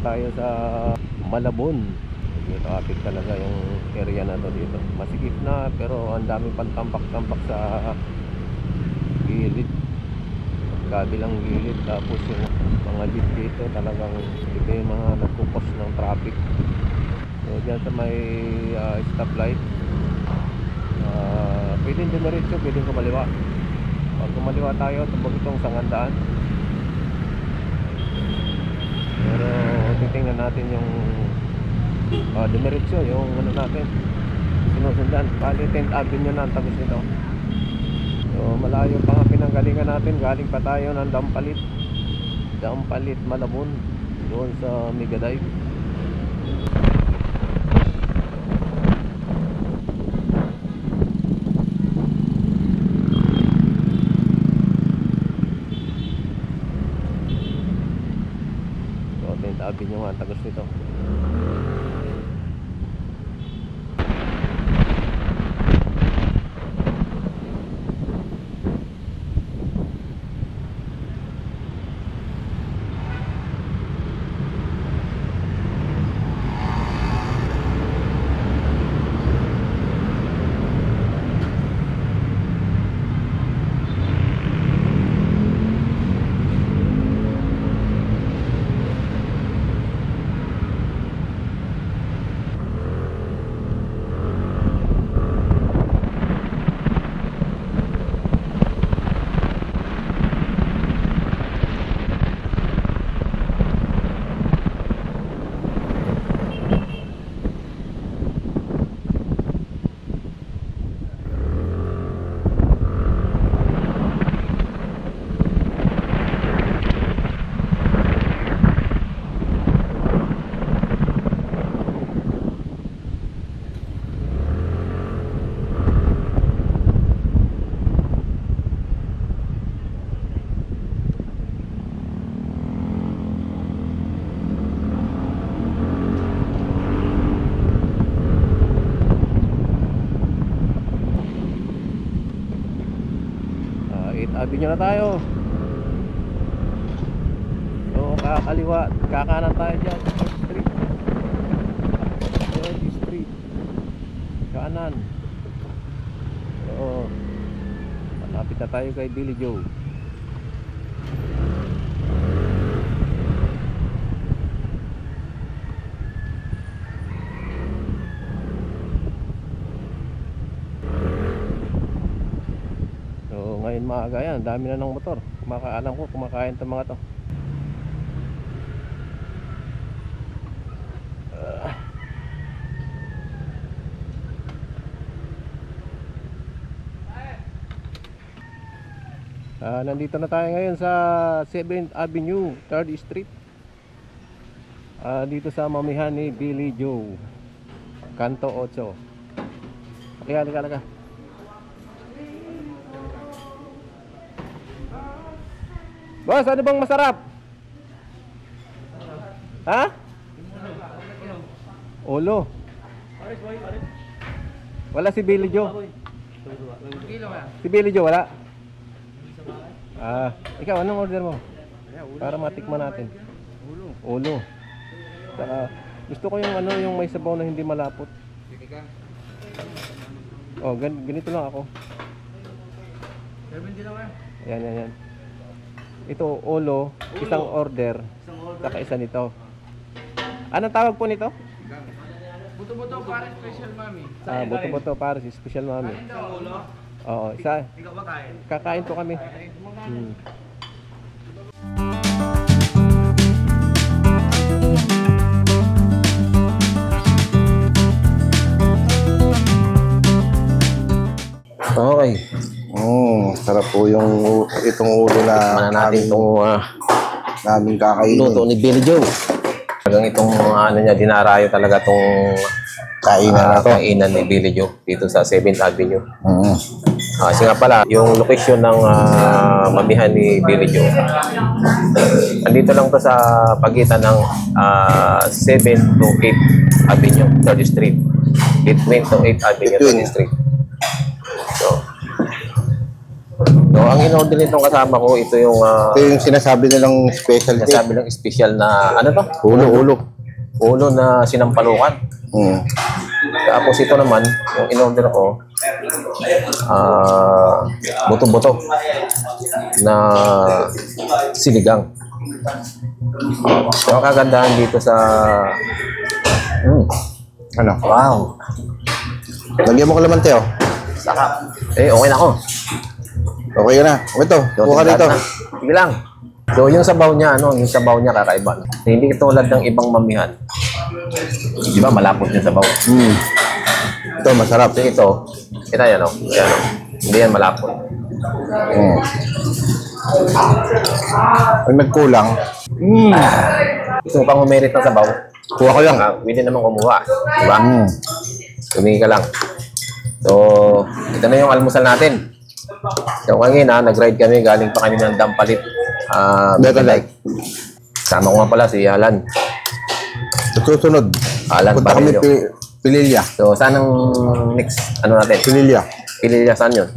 tayo sa Malabon. May traffic talaga yung area na to dito. Masikip na pero ang dami pang tambak-tambak sa gilid, kabilang gilid. Tapos yung mga jeep dito talagang ito yung mga nagkukos ng traffic. So dyan sa may stoplight, pwedeng dumiretso, pwedeng kumaliwa. Pag kumaliwa tayo, tubog itong sangandaan. Pero titingnan natin yung dumiretso, yung ano natin sinusundan. Bali 10th Avenue na ang tagos nito. So malayo pa nga pinanggalingan natin. Galing pa tayo ng Dampalit Malabon, doon sa Mega Dive. So 10th Avenue nga ang tagos nito. Avenue na tayo. So kakaliwa, kakanan tayo dyan. Street kanan. So malapit na tayo kay Billy Joe. Ngayon maaga yan, dami na ng motor. Alam ko kumakain itong mga to. Nandito na tayo ngayon sa 7th Avenue, 3rd Street. Dito sa mamihan ni Billy Joe, Kanto 8. Okay, halika. Boss, ano bang masarap? Ha? Ulo. Wala si Billy Joe. Si Billy Joe wala. Ikaw anong order mo? Para matikman natin. Ulo. Saka gusto ko yung yung may sabaw na hindi malapot. Oh, ganito lang ako. 70 lang yan. Yan. Ito, ulo, isang order, saka isa nito. Anong tawag po nito? Buto-buto para special mami. Buto-buto para special mami. Oo, isa. Ikaw ba kain? Kakain po kami. Okay. Sarap po yung itong ulo na natin itong naming kakainin. luto ni Billy Joe. Talagang itong niya, dinarayo talaga itong kainan ni Billy Joe dito sa 7th Avenue. Kasi nga pala, yung location ng mamihan ni Billy Joe, andito lang to sa pagitan ng 7 to 8 Avenue, 3rd Street. Between to 8 Avenue, 3rd Street. So, So, ang in-order nitong kasama ko, ito yung Ito yung sinasabi nilang special cake. sinasabi ng special na, ano to? Ulo. Ulo na sinampalukan. Mm. Tapos ito naman, yung in-order ko, buto-buto na sinigang. So, ang kagandahan dito sa... Ano? Wow! Lagyan mo kalamante, oh. Saka, okay na ako. Okay ka na. Ito, So, buka tingnan dito. na. Sige lang. So, yung sabaw niya, yung sabaw niya kakaiba. Hindi tulad ng ibang mamihan. Di ba, malapot yung sabaw. Ito, masarap. So, ito, kita yan, Yan, Hindi yan malapot. Pag nagkulang, Gusto mo pang umerit ng sabaw? kuha ko lang. Pwede naman kumuha. Di ba? Mm. Tumingin ka lang. So, ito na yung almusal natin. So, kanina, nag-ride kami. Galing pa kami ng Dampalit. Betalike. Sama ko nga pala si Alan. Sa susunod, Alan punta kami Parillo. Pililya. So, saan ang next? Ano natin? Pililya. Pililya, saan yun?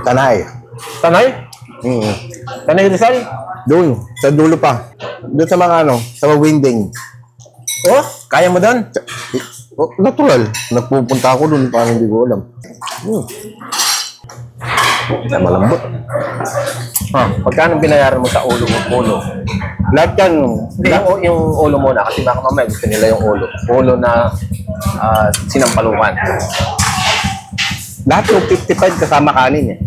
Tanay. Tanay? Tanay Rizal? Doon, sa dulo pa. Doon sa mga sa mga winding. Oh, kaya mo doon? Oh, natural. Nagpupunta ako doon, parang hindi ko alam. Na malambot. Pagkano binayaran mo sa ulo mo? Lahat yan, Hindi, yung ulo muna. Kasi baka mamaya gusto nila yung ulo. Ulo na sinampalukan. lahat yung 55 kasama kanin eh.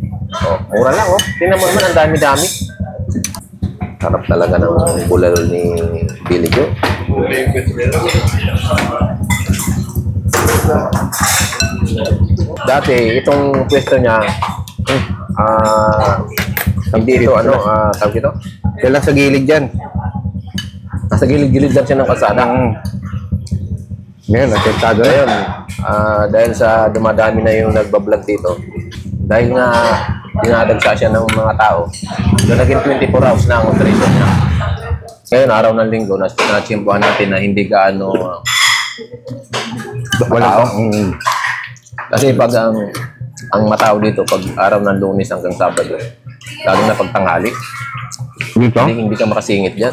Oh, mura lang, Tingnan mo naman, ang dami-dami. Sarap talaga ng bulalo ni Billy Joe. Dati, itong pwesto niya, hindi ito, tawag ito? Kaya lang sa gilid yan. Nasa gilid-gilid lang siya ng kalsada. Ngayon, natentado na Ngayon, dahil sa dumadami na yung nagbablog dito, dahil nga dinadagsa siya ng mga tao, so naging 24 hours na ang operation niya. Ngayon, araw ng linggo, natsimpuhan natin na hindi gaano wala tao. ako. Kasi pag ang matao dito, pag araw ng Lunes hanggang Sabado, lalo na pagtanghali, Dito? hindi ka makasingit dyan.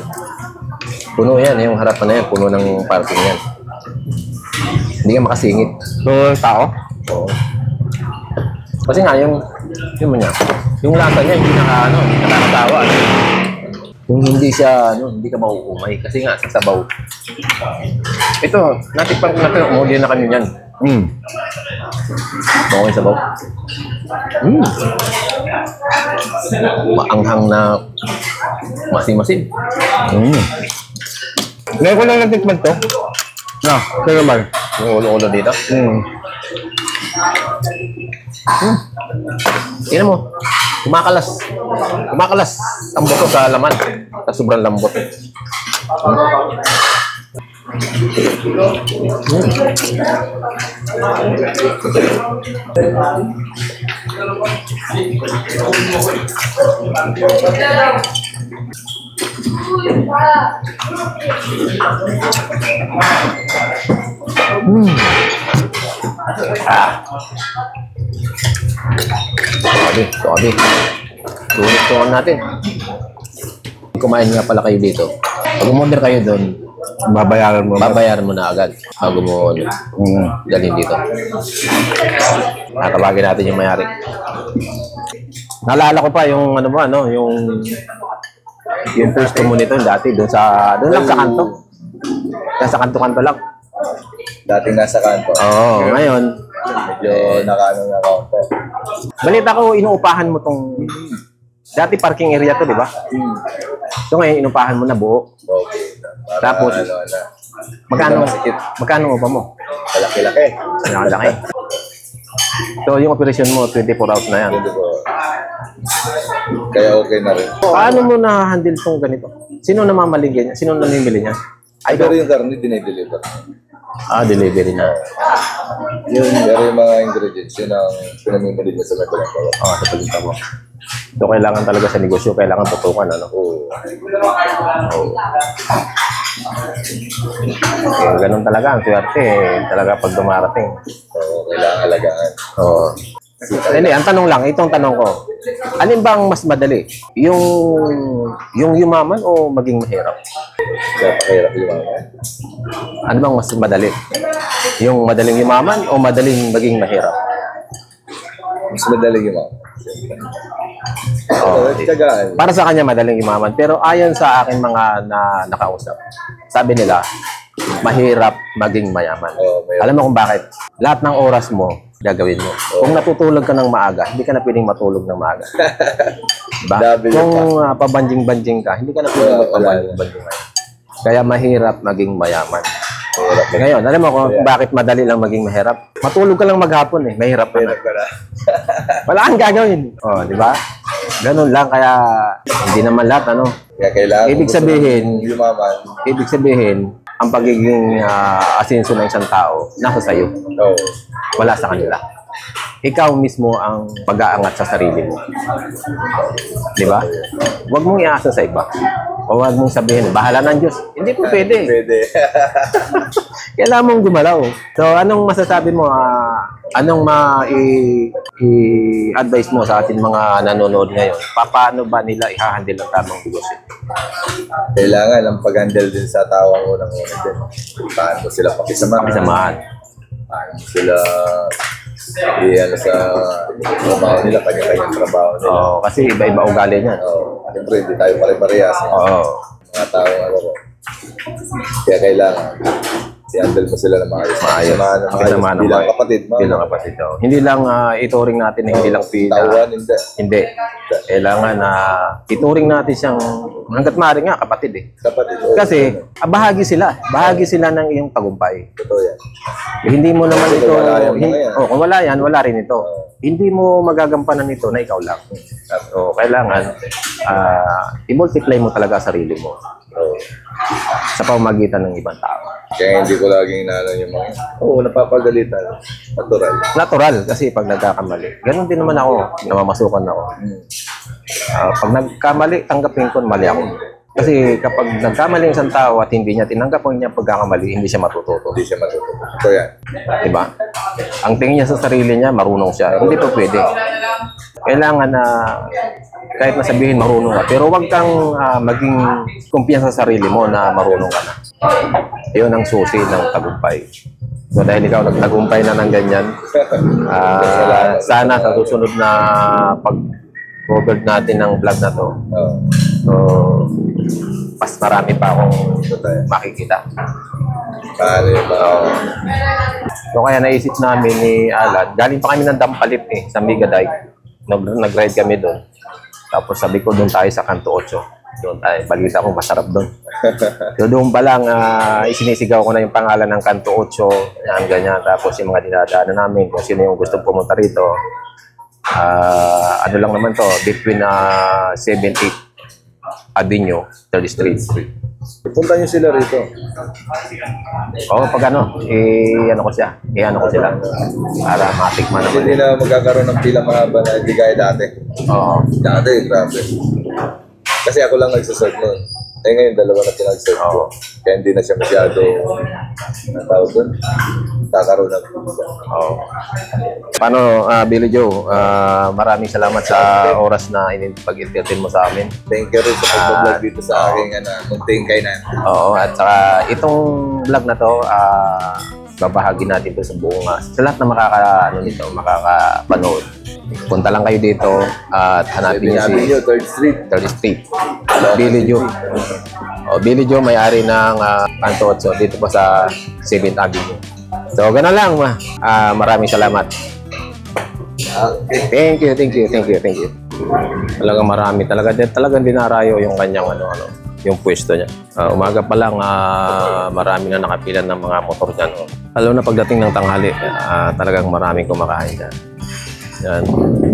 Puno yan, yung harapan na yan, puno ng parking yan. Hindi ka makasingit. So, tao? Oo. Kasi nga, yung lasa niya, hindi nakakatawa. Yung hindi siya, hindi ka mauumay. Kasi nga, sa sabaw. Ito, natikpan ko na ito, umuli na kami niyan. Okay, sabaw. Maanghang na masim-masim. Ngayon ko lang natikman to. Ito naman. Yung ulo-ulo dito. Tingnan mo. Kumakalas. Kumakalas ang buto sa laman. Sa sobrang lambot. Sabi. Tulit-tuan natin. Kumain nga pala kayo dito. Pag umorder kayo doon, Babayaran mo. babayaran mo na agad bago mo dalhin dito. Tatawagin natin yung mayari. Naalala ko pa yung yung pwesto mo nito dati doon lang sa kanto. Nasa kanto-kanto lang. Dating nasa kanto. Oo, ngayon Medyo nakaano na ako. balita ko inuupahan mo tong dati parking area to, di ba? So ngayon inuupahan mo na buo. Okay. Tapos, magkano mo pa mo? Malaki-laki. Malaki. So yung operation mo 24 hours na yan. Kaya okay na rin. Paano mo na-handle tong ganito? Sino namamaligyan niya? Sino namimili niya? Ay, Pero yung karne, dinideliver. delivery na. Pero yung mga ingredients, yun ang pinamimili niya sa nagbalang bawat. Sa palinta mo. So kailangan talaga sa negosyo, kailangan tutukan, Oo. Ganun talaga, ang swerte talaga pag dumarating. Oo, kailangan alagaan. Oo. Hindi, ang tanong lang, itong tanong ko. Alin bang mas madali? Yung yumaman o maging mahirap? Kaya pakahirap yung mga. Ano bang mas madali? Yung madaling yumaman o madaling maging mahirap? Mas madaling yung mga. Oh, Tiyagaan. para sa kanya madaling yumaman. Pero ayon sa akin mga nakausap, sabi nila, mahirap maging mayaman. Oo, mahirap. Alam mo kung bakit? Lahat ng oras mo, gagawin mo. Kung natutulog ka ng maaga, hindi ka na pwedeng matulog ng maaga. Diba? Dabi Kung pa. pabanjing-banjing ka, hindi ka na pwedeng magpabanjing-banjing. Kaya mahirap maging mayaman. Ngayon, alam mo kung bakit madali lang maging mahirap? Matulog ka lang maghapon eh, mahirap ka na. Mahirap ka na. Wala kang gagawin. Oh, di ba? Ganun lang, kaya hindi naman lahat, ano. Kaya kailangan Ibig gusto sabihin, mong yumaman. Ibig sabihin, ang pagiging asenso ng isang tao, nasa sayo. Oo. Wala sa kanila. Ikaw mismo ang pag-aangat sa sarili mo. Di ba? Huwag mong iasa sa iba. O huwag mong sabihin, bahala ng Diyos. Hindi po pwede. Pwede. Kailangan mong gumalaw. So, anong masasabi mo? Anong i-advise mo sa ating mga nanonood ngayon? Paano ba nila i-handle ang tamang negosyo? Kailangan ang pag-handle din sa tao ang unang-una din. Paano mo sila pakisamahan. Pakisamahan. Paano mo sila iyan sa trabaho nila, kanya-kanyang trabaho nila. Oo, kasi iba-iba ugali niyan. Siyempre, hindi tayo pare-parehas. Oo. Mga tao, ano ko. Kaya kailangan i-handle mo sila ng maayos. Maayos. Pakisamahan ng bilang kapatid. Bilang kapatid. Oh. Hindi lang ituring natin na hindi lang Tawan, hindi. Hindi. Kailangan na ituring natin siyang hanggat maaari nga kapatid eh. Kapatid. Kasi bahagi sila. Bahagi sila ng iyong tagumpay. Totoo yan. Hindi mo naman ito, Kung wala yan, mga yan. kung wala yan, wala rin ito. Hindi mo magagampanan ito na ikaw lang. So, kailangan i-multiply mo talaga sarili mo sa pamamagitan ng ibang tao. Kaya hindi ko laging inaano yung mga, napapagalitan. Natural. Natural kasi pag nagkakamali. Ganon din naman ako, namamasukan ako. Pag nagkamali, tanggapin ko mali ako. Kasi kapag nagkamali ang isang tao at hindi niya tinanggap ang niya pagkakamali, hindi siya matututo. Hindi siya matututo. Ito yan. Diba? Ang tingin niya sa sarili niya, marunong siya. Hindi po pwede. Kailangan na kahit na sabihin marunong ka, pero wag kang maging kumpiyansa sa sarili mo na marunong ka na. Iyon ang susi ng tagumpay. So dahil ikaw nagtagumpay na ng ganyan, sana sa susunod na pag-cover natin ng vlog na to, so mas marami pa akong makikita. Paano yung mga... So kaya naisip namin ni Alan, galing pa kami ng Dampalit sa Migaday. Nag-ride kami doon. Tapos sabi ko doon tayo sa Kanto 8. Doon tayo, balita ko masarap doon. So doon pa lang isinisigaw ko na yung pangalan ng Kanto 8, yan, ganyan. Tapos yung mga dinadaanan namin, kung sino yung gusto pumunta rito. Ano lang naman to, between 7-8 Avenue, 3rd Street. Punta nyo sila rito. Oo, pag ano, ano ko sila. Para matikman Kasi naman. hindi na magkakaroon ng pila mahaba na hindi gaya dati. Oo. Dati, grabe. Kasi ako lang nagsaserve nun. Ngayon, dalawa na pinag-serve ko. Kaya hindi na siya masyado tawag doon. Kakaroon ng pila. Oo. Paano, Billy Joe, maraming salamat sa oras na pag-entertain mo sa amin. Thank you rin sa pag-vlog dito sa aking munting kainan. Oo, at saka itong vlog na to, babahagi natin to sa buong, sa lahat na makakapanood. Punta lang kayo dito at hanapin niyo si 3rd Street. 3rd Street. Billy Joe. Billy Joe, may-ari ng Kanto 8 dito po sa 7th Avenue. So, gano'n lang. Maraming salamat. Thank you. Talagang marami. Talagang dinarayo yung kanyang yung pwesto niya. Umaga pa lang, marami na nakapila ng mga motor dyan. Lalo na pagdating ng tanghali, talagang maraming kumakain dyan. Yan.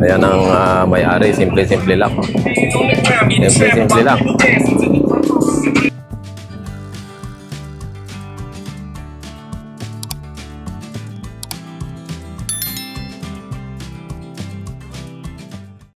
Ayan ang may-ari. Simple lang. Simple lang.